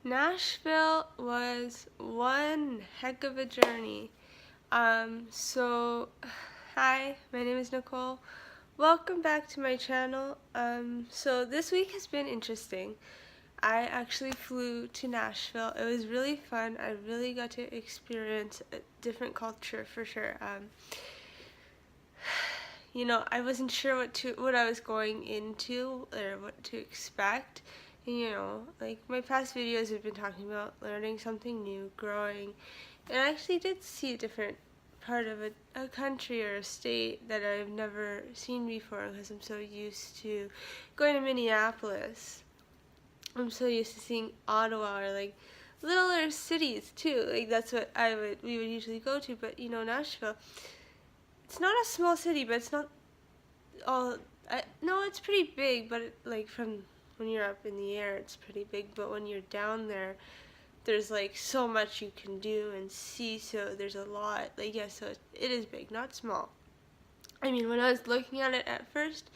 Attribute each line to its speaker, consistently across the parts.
Speaker 1: Nashville was one heck of a journey. So, hi, my name is Nicole. Welcome back to my channel. So this week has been interesting. I actually flew to Nashville. It was really fun. I really got to experience a different culture for sure. I wasn't sure what I was going into or what to expect. And, like my past videos have been talking about learning something new, growing, and I actually did see a different part of a country or a state that I've never seen before because I'm so used to going to Minneapolis. I'm so used to seeing Ottawa or like littler cities too. Like that's what we would usually go to, but Nashville, it's not a small city, but it's not all. No, it's pretty big, but like from when you're up in the air, it's pretty big. But when you're down there, there's like so much you can do and see. So there's a lot. Like so it is big, not small. I mean, when I was looking at it at first,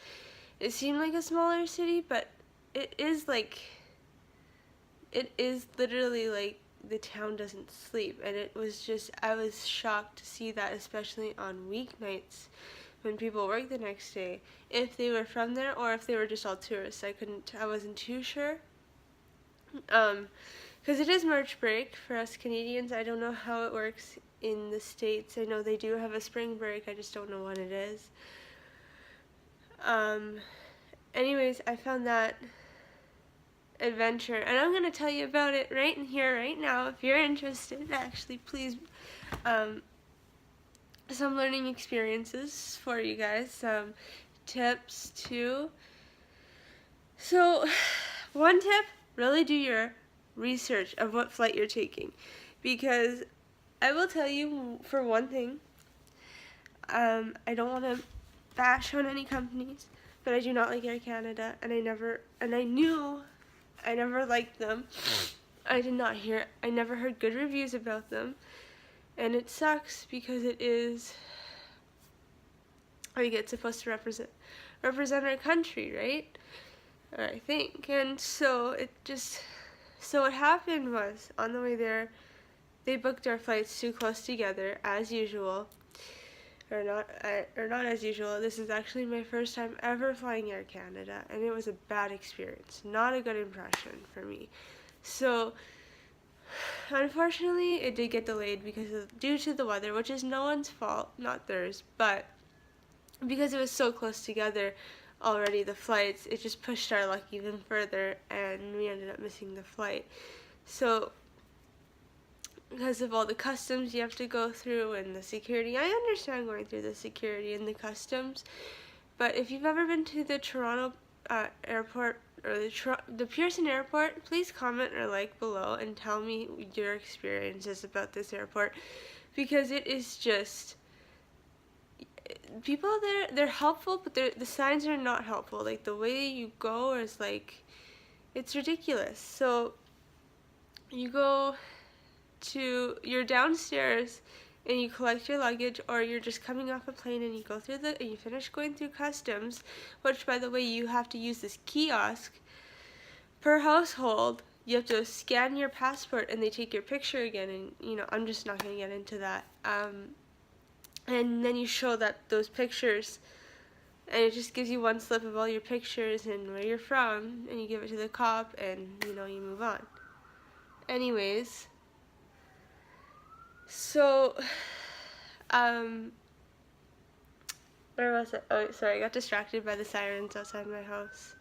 Speaker 1: it seemed like a smaller city, but it is literally like the town doesn't sleep, and I was shocked to see that, especially on weeknights when people work the next day, if they were from there or if they were just all tourists. I wasn't too sure. Because it is March break for us Canadians. I don't know how it works in the States. I know they do have a spring break, I just don't know when it is. Anyways, I found that adventure, and I'm going to tell you about it right in here, right now. If you're interested, actually, please, some learning experiences for you guys, some tips too. So, one tip, really do your research of what flight you're taking, because I will tell you, for one thing, I don't want to bash on any companies, but I do not like Air Canada, and I knew I never liked them. I never heard good reviews about them, and it sucks because it's supposed to represent our country, right? Or I think. And so what happened was, on the way there, they booked our flights too close together, as usual. Or not as usual. This is actually my first time ever flying Air Canada, and it was a bad experience. Not a good impression for me. So, unfortunately, it did get delayed due to the weather, which is no one's fault, not theirs, but because it was so close together already, the flights, it just pushed our luck even further, and we ended up missing the flight. So, because of all the customs you have to go through and the security, I understand going through the security and the customs, but if you've ever been to the Toronto airport or the Pearson airport, please comment or like below and tell me your experiences about this airport, because it is just, people there, they're helpful, but the signs are not helpful. Like the way you go is like, it's ridiculous. So you're downstairs and you collect your luggage, or you're just coming off a plane and you finish going through customs, which, by the way, you have to use this kiosk per household. You have to scan your passport and they take your picture again, and I'm just not going to get into that. And then you show those pictures, and it just gives you one slip of all your pictures and where you're from, and you give it to the cop, and you move on. Anyways, so, where was it? Oh, sorry, I got distracted by the sirens outside my house.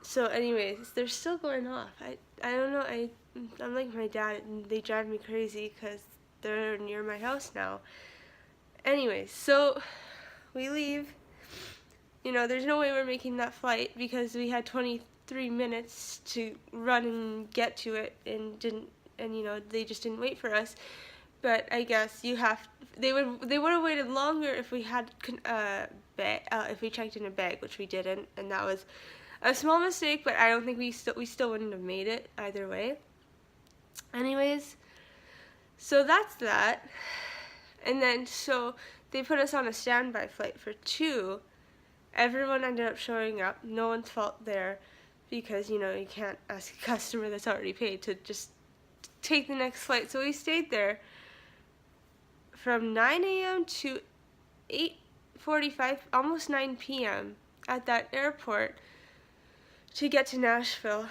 Speaker 1: So anyways, they're still going off. I don't know, I'm like my dad, and they drive me crazy because they're near my house now. Anyways, so we leave. There's no way we're making that flight because we had 23 minutes to run and get to it, and they just didn't wait for us. But I guess they would have waited longer if we had if we checked in a bag, which we didn't, and that was a small mistake, but I don't think we still wouldn't have made it either way. Anyways, so that's that. And then so they put us on a standby flight for 2. Everyone ended up showing up. No one's fault there. because, you know, you can't ask a customer that's already paid to just take the next flight. So we stayed there from 9 a.m. to 8:45, almost 9 p.m. at that airport to get to Nashville.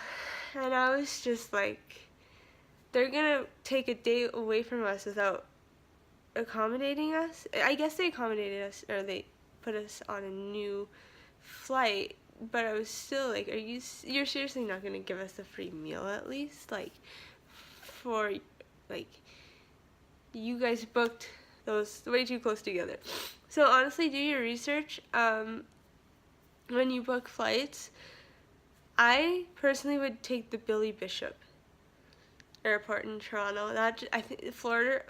Speaker 1: And I was just like, they're gonna take a day away from us without accommodating us. I guess they accommodated us, or they put us on a new flight, but I was still like, you're seriously not gonna give us a free meal at least? Like, for, like, you guys booked those way too close together. So honestly, do your research when you book flights. I personally would take the Billy Bishop Airport in Toronto. I think Florida.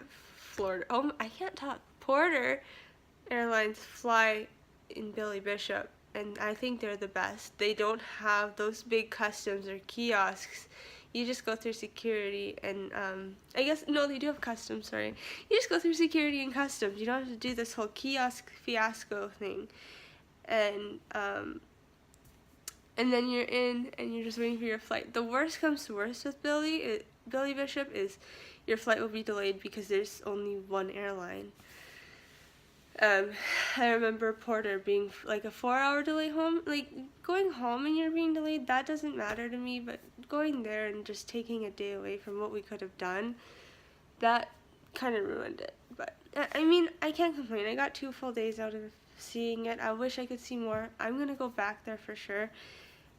Speaker 1: Oh, I can't talk. Porter Airlines fly in Billy Bishop, and I think they're the best. They don't have those big customs or kiosks. You just go through security, and I guess, no, they do have customs, sorry. You just go through security and customs. You don't have to do this whole kiosk fiasco thing. And then you're in, and you're just waiting for your flight. The worst comes to worst with Billy Bishop is your flight will be delayed because there's only one airline. I remember Porter being like a 4-hour delay home. Like, going home and you're being delayed, that doesn't matter to me, but going there and just taking a day away from what we could have done, that kind of ruined it. But I mean, I can't complain. I got 2 full days out of seeing it. I wish I could see more. I'm gonna go back there for sure.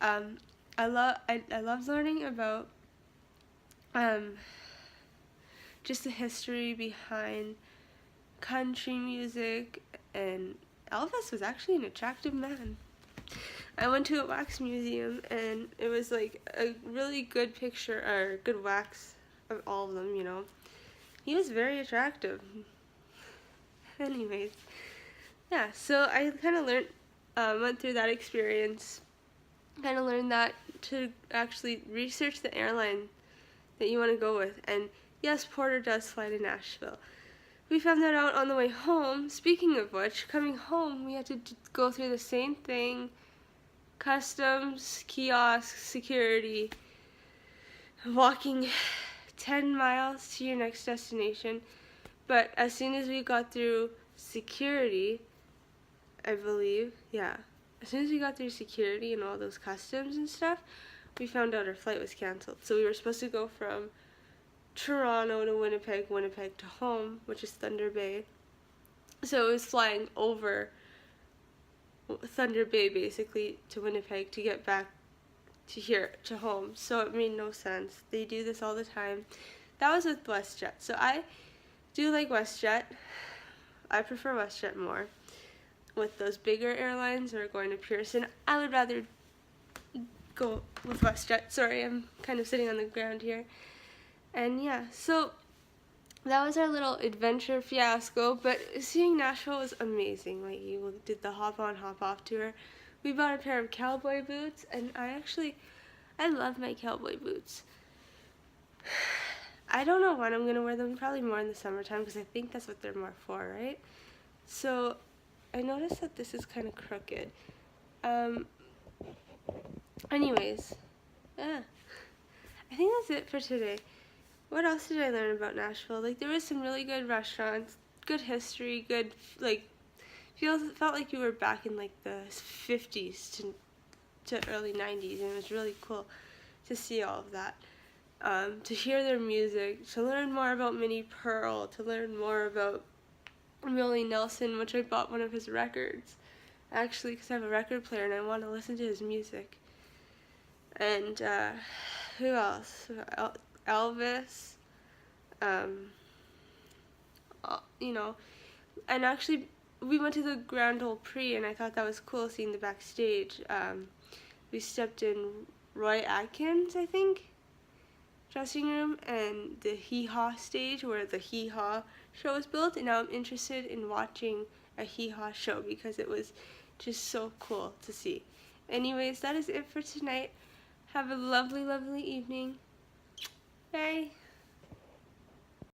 Speaker 1: I love learning about just the history behind country music, and Elvis was actually an attractive man. I went to a wax museum, and it was like a really good picture, or good wax of all of them, you know. He was very attractive. Anyways, yeah, so I kind of went through that experience, kind of learned that to actually research the airline that you want to go with. And yes, Porter does fly to Nashville. We found that out on the way home. Speaking of which, coming home, we had to go through the same thing: customs, kiosks, security, walking 10 miles to your next destination. But as soon as we got through security, I believe, yeah, as soon as we got through security and all those customs and stuff, we found out our flight was canceled. So we were supposed to go from Toronto to Winnipeg, Winnipeg to home, which is Thunder Bay. So it was flying over Thunder Bay basically to Winnipeg to get back to here, to home. So it made no sense. They do this all the time. That was with WestJet. So I do like WestJet. I prefer WestJet more. With those bigger airlines or going to Pearson, I would rather go with WestJet. Sorry, I'm kind of sitting on the ground here. And yeah, so that was our little adventure fiasco, but seeing Nashville was amazing. Like, you did the hop on, hop off tour. We bought a pair of cowboy boots, and I love my cowboy boots. I don't know when I'm going to wear them, probably more in the summertime, because I think that's what they're more for, right? So I noticed that this is kind of crooked. Anyways, yeah, I think that's it for today. What else did I learn about Nashville? Like, there was some really good restaurants, good history, good, like, felt like you were back in, like, the 50s to early 90s, and it was really cool to see all of that. To hear their music, to learn more about Minnie Pearl, to learn more about Willie Nelson, which I bought one of his records, actually, because I have a record player and I want to listen to his music. And who else? Elvis, you know, and actually we went to the Grand Ole Prix, and I thought that was cool seeing the backstage. We stepped in Roy Atkins, I think, dressing room, and the Hee Haw stage where the Hee Haw show was built, and now I'm interested in watching a Hee Haw show because it was just so cool to see. Anyways, that is it for tonight. Have a lovely, lovely evening. Bye.